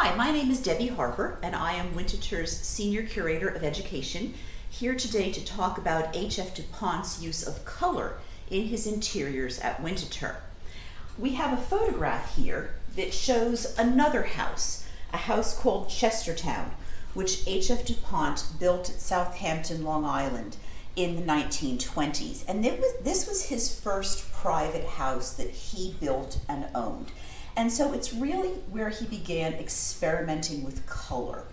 Hi, my name is Debbie Harper, and I am Winterthur's Senior Curator of Education, here today to talk about H.F. du Pont's use of color in his interiors at Winterthur. We have a photograph here that shows another house, a house called Chestertown, which H.F. du Pont built at Southampton, Long Island in the 1920s. And this was his first private house that he built and owned. And so it's really where he began experimenting with color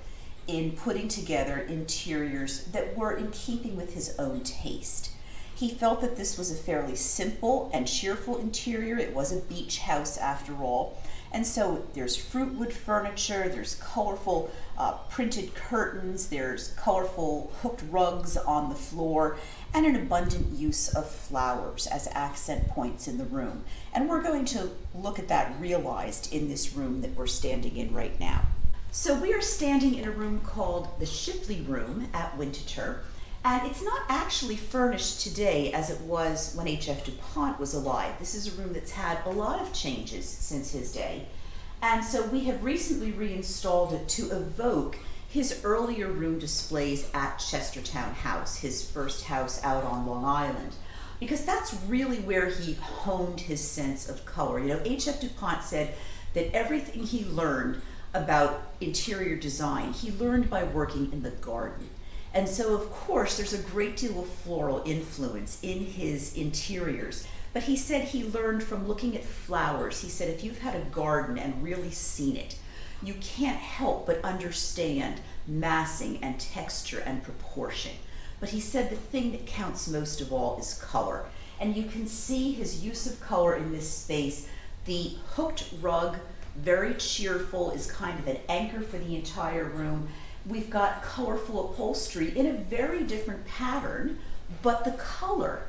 in putting together interiors that were in keeping with his own taste. He felt that this was a fairly simple and cheerful interior. It was a beach house after all. And so there's fruitwood furniture, there's colorful printed curtains, there's colorful hooked rugs on the floor, and an abundant use of flowers as accent points in the room. And we're going to look at that realized in this room that we're standing in right now. So we are standing in a room called the Shipley Room at Winterthur, and it's not actually furnished today as it was when H.F. du Pont was alive. This is a room that's had a lot of changes since his day, and so we have recently reinstalled it to evoke his earlier room displays at Chestertown House, his first house out on Long Island, because that's really where he honed his sense of color. You know, H.F. du Pont said that everything he learned about interior design, he learned by working in the garden. And so, of course, there's a great deal of floral influence in his interiors. But he said he learned from looking at flowers. He said if you've had a garden and really seen it, you can't help but understand massing and texture and proportion. But he said the thing that counts most of all is color. And you can see his use of color in this space. The hooked rug, very cheerful, is kind of an anchor for the entire room. We've got colorful upholstery in a very different pattern, but the color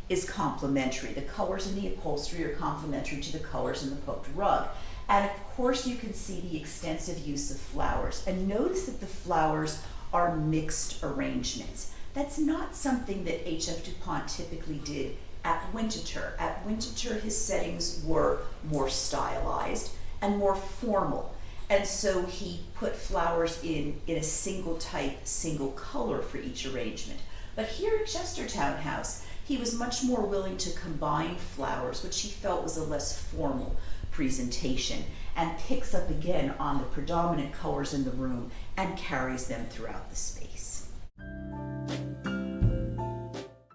is complementary. The colors in the upholstery are complementary to the colors in the hooked rug. And of course you can see the extensive use of flowers. And notice that the flowers are mixed arrangements. That's not something that H.F. du Pont typically did at Winterthur. At Winterthur, his settings were more stylized and more formal. And so he put flowers in a single type, single color for each arrangement. But here at Chestertown House, he was much more willing to combine flowers, which he felt was a less formal presentation, and picks up again on the predominant colors in the room and carries them throughout the space.